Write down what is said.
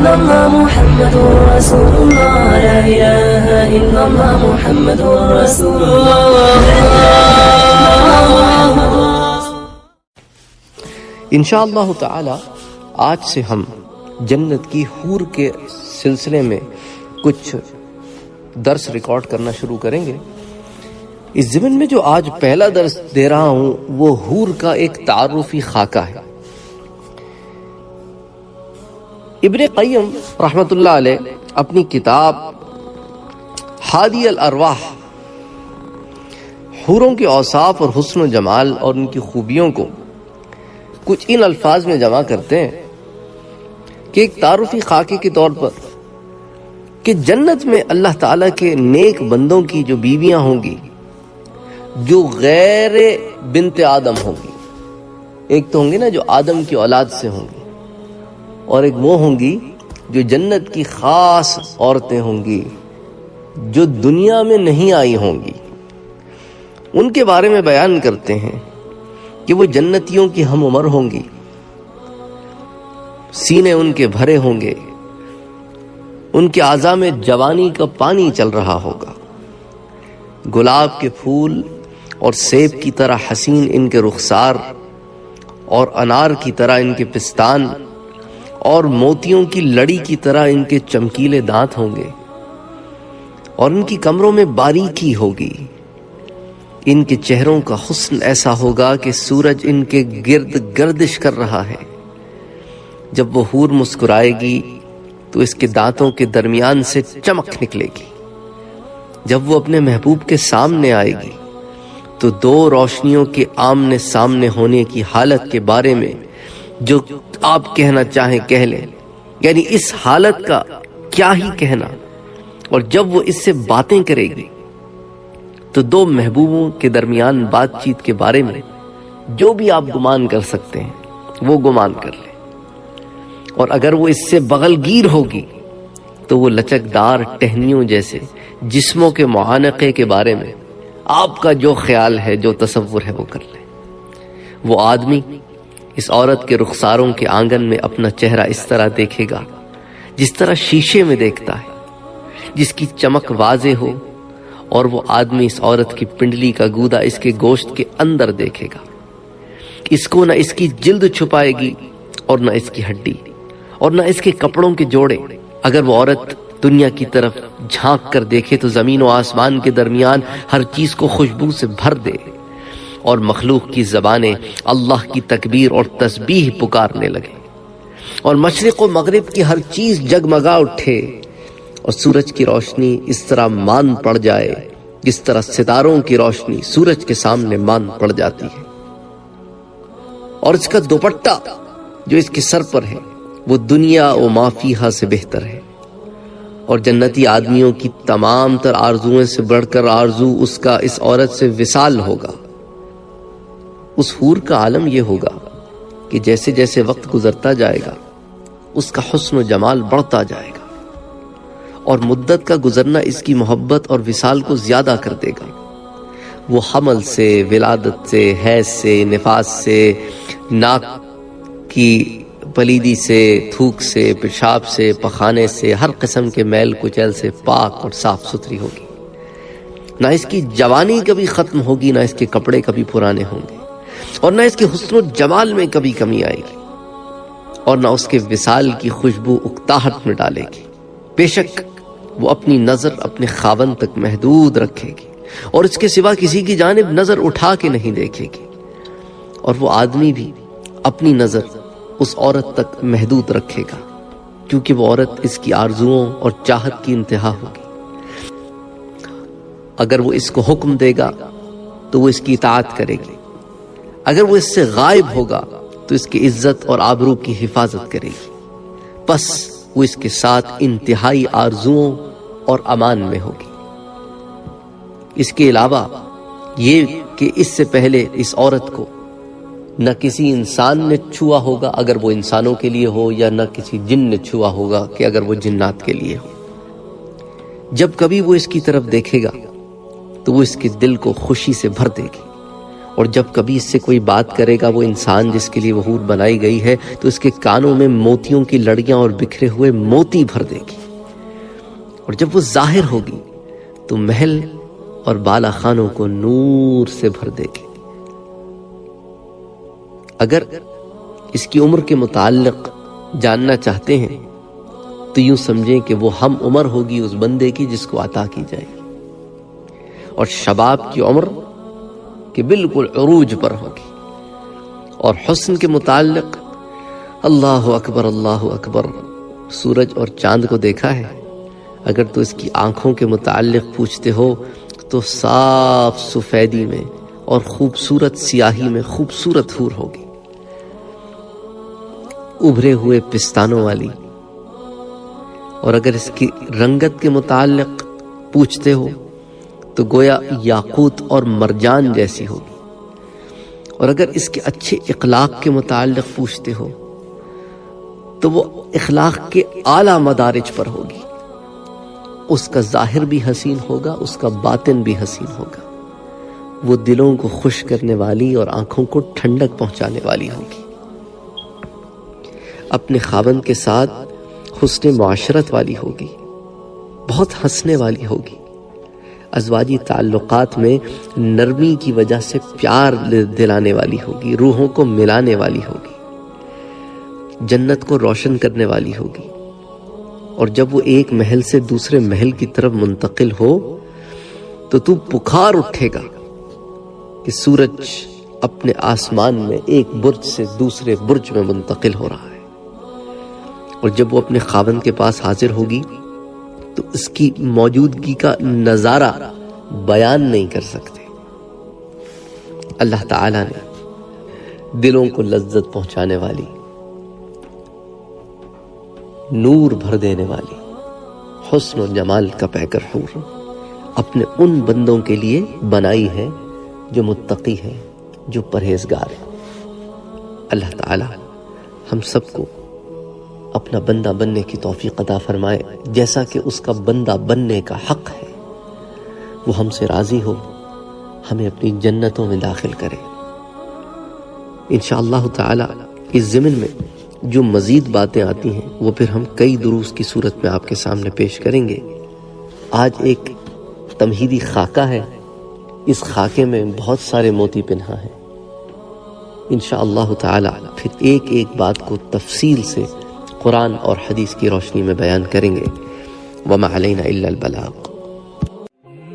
إلا الله محمد رسول الله لا إله إلا الله محمد رسول الله. انشاءاللہ تعالی آج سے ہم جنت کی حور کے سلسلے میں کچھ درس ریکارڈ کرنا شروع کریں گے. اس ضمن میں جو آج پہلا درس دے رہا ہوں وہ حور کا ایک تعارفی خاکہ ہے. ابن قیم رحمۃ اللہ علیہ اپنی کتاب ہادی الارواح حوروں کے اوصاف اور حسن و جمال اور ان کی خوبیوں کو کچھ ان الفاظ میں جمع کرتے ہیں کہ ایک تعارفی خاکے کے طور پر کہ جنت میں اللہ تعالیٰ کے نیک بندوں کی جو بیویاں ہوں گی جو غیر بنت آدم ہوں گی. ایک تو ہوں گی نا جو آدم کی اولاد سے ہوں گی، اور ایک وہ ہوں گی جو جنت کی خاص عورتیں ہوں گی جو دنیا میں نہیں آئی ہوں گی. ان کے بارے میں بیان کرتے ہیں کہ وہ جنتیوں کی ہم عمر ہوں گی، سینے ان کے بھرے ہوں گے، ان کے اعضاء میں جوانی کا پانی چل رہا ہوگا، گلاب کے پھول اور سیب کی طرح حسین ان کے رخسار اور انار کی طرح ان کے پستان اور موتیوں کی لڑی کی طرح ان کے چمکیلے دانت ہوں گے، اور ان کی کمروں میں باریکی ہوگی. ان کے چہروں کا حسن ایسا ہوگا کہ سورج ان کے گرد گردش کر رہا ہے. جب وہ حور مسکرائے گی تو اس کے دانتوں کے درمیان سے چمک نکلے گی. جب وہ اپنے محبوب کے سامنے آئے گی تو دو روشنیوں کے آمنے سامنے ہونے کی حالت کے بارے میں جو آپ کہنا چاہیں کہہ لیں، یعنی اس حالت کا کیا ہی کہنا. اور جب وہ اس سے باتیں کرے گی تو دو محبوبوں کے درمیان بات چیت کے بارے میں جو بھی آپ گمان کر سکتے ہیں وہ گمان کر لیں. اور اگر وہ اس سے بغل گیر ہوگی تو وہ لچکدار ٹہنیوں جیسے جسموں کے معانقے کے بارے میں آپ کا جو خیال ہے، جو تصور ہے وہ کر لیں. وہ آدمی اس عورت کے رخساروں کے آنگن میں اپنا چہرہ اس طرح دیکھے گا جس طرح شیشے میں دیکھتا ہے، جس کی چمک واضح ہو، اور وہ آدمی اس عورت کی پنڈلی کا گودا اس کے گوشت کے اندر دیکھے گا. اس کو نہ اس کی جلد چھپائے گی اور نہ اس کی ہڈی اور نہ اس کے کپڑوں کے جوڑے. اگر وہ عورت دنیا کی طرف جھانک کر دیکھے تو زمین و آسمان کے درمیان ہر چیز کو خوشبو سے بھر دے، اور مخلوق کی زبانیں اللہ کی تکبیر اور تسبیح پکارنے لگے، اور مشرق و مغرب کی ہر چیز جگمگا اٹھے، اور سورج کی روشنی اس طرح مان پڑ جائے جس طرح ستاروں کی روشنی سورج کے سامنے مان پڑ جاتی ہے. اور اس کا دوپٹہ جو اس کے سر پر ہے وہ دنیا و ما فیہا سے بہتر ہے. اور جنتی آدمیوں کی تمام تر آرزوؤں سے بڑھ کر آرزو اس کا اس عورت سے وصال ہوگا. اس حور کا عالم یہ ہوگا کہ جیسے جیسے وقت گزرتا جائے گا اس کا حسن و جمال بڑھتا جائے گا، اور مدت کا گزرنا اس کی محبت اور وصال کو زیادہ کر دے گا. وہ حمل سے، ولادت سے، حیض سے، نفاس سے، ناک کی پلیدی سے، تھوک سے، پیشاب سے، پخانے سے، ہر قسم کے میل کچیل سے پاک اور صاف ستھری ہوگی. نہ اس کی جوانی کبھی ختم ہوگی، نہ اس کے کپڑے کبھی پرانے ہوں گے، اور نہ اس کے حسن و جمال میں کبھی کمی آئے گی، اور نہ اس کے وصال کی خوشبو اکتاہٹ میں ڈالے گی. بے شک وہ اپنی نظر اپنے خاوند تک محدود رکھے گی اور اس کے سوا کسی کی جانب نظر اٹھا کے نہیں دیکھے گی، اور وہ آدمی بھی اپنی نظر اس عورت تک محدود رکھے گا کیونکہ وہ عورت اس کی آرزوؤں اور چاہت کی انتہا ہوگی. اگر وہ اس کو حکم دے گا تو وہ اس کی اطاعت کرے گی، اگر وہ اس سے غائب ہوگا تو اس کی عزت اور آبرو کی حفاظت کرے گی. پس وہ اس کے ساتھ انتہائی آرزوؤں اور امان میں ہوگی. اس کے علاوہ یہ کہ اس سے پہلے اس عورت کو نہ کسی انسان نے چھوا ہوگا اگر وہ انسانوں کے لیے ہو، یا نہ کسی جن نے چھوا ہوگا کہ اگر وہ جنات کے لیے ہو. جب کبھی وہ اس کی طرف دیکھے گا تو وہ اس کے دل کو خوشی سے بھر دے گی، اور جب کبھی اس سے کوئی بات کرے گا وہ انسان جس کے لیے وہ حور بنائی گئی ہے تو اس کے کانوں میں موتیوں کی لڑیاں اور بکھرے ہوئے موتی بھر دے گی، اور جب وہ ظاہر ہوگی تو محل اور بالا خانوں کو نور سے بھر دے گی۔ اگر اس کی عمر کے متعلق جاننا چاہتے ہیں تو یوں سمجھیں کہ وہ ہم عمر ہوگی اس بندے کی جس کو عطا کی جائے گی، اور شباب کی عمر کہ بالکل عروج پر ہوگی۔ اور حسن کے متعلق اللہ اکبر اللہ اکبر، سورج اور چاند کو دیکھا ہے؟ اگر تو اس کی آنکھوں کے متعلق پوچھتے ہو تو صاف سفیدی میں اور خوبصورت سیاہی میں خوبصورت حور ہوگی، ابھرے ہوئے پستانوں والی۔ اور اگر اس کی رنگت کے متعلق پوچھتے ہو تو گویا یاقوت اور مرجان جیسی ہوگی، اور اگر اس کے اچھے اخلاق کے متعلق پوچھتے ہو تو وہ اخلاق کے اعلیٰ مدارج پر ہوگی، اس کا ظاہر بھی حسین ہوگا، اس کا باطن بھی حسین ہوگا، وہ دلوں کو خوش کرنے والی اور آنکھوں کو ٹھنڈک پہنچانے والی ہوگی، اپنے خاوند کے ساتھ حسن معاشرت والی ہوگی، بہت ہنسنے والی ہوگی، ازواجی تعلقات میں نرمی کی وجہ سے پیار دلانے والی ہوگی، روحوں کو ملانے والی ہوگی، جنت کو روشن کرنے والی ہوگی۔ اور جب وہ ایک محل سے دوسرے محل کی طرف منتقل ہو تو تو پکار اٹھے گا کہ سورج اپنے آسمان میں ایک برج سے دوسرے برج میں منتقل ہو رہا ہے۔ اور جب وہ اپنے خاوند کے پاس حاضر ہوگی تو اس کی موجودگی کا نظارہ بیان نہیں کر سکتے۔ اللہ تعالیٰ نے دلوں کو لذت پہنچانے والی، نور بھر دینے والی، حسن و جمال کا پیکر حور اپنے ان بندوں کے لیے بنائی ہے جو متقی ہیں، جو پرہیزگار ہیں۔ اللہ تعالیٰ ہم سب کو اپنا بندہ بننے کی توفیق عطا فرمائے، جیسا کہ اس کا بندہ بننے کا حق ہے، وہ ہم سے راضی ہو، ہمیں اپنی جنتوں میں داخل کرے۔ انشاءاللہ تعالی اس ضمن میں جو مزید باتیں آتی ہیں وہ پھر ہم کئی دروس کی صورت میں آپ کے سامنے پیش کریں گے۔ آج ایک تمہیدی خاکہ ہے، اس خاکے میں بہت سارے موتی پنہا ہیں۔ انشاءاللہ تعالی پھر ایک ایک بات کو تفصیل سے قرآن اور حدیث کی روشنی میں بیان کریں گے۔ وما علینا الا البلاغ۔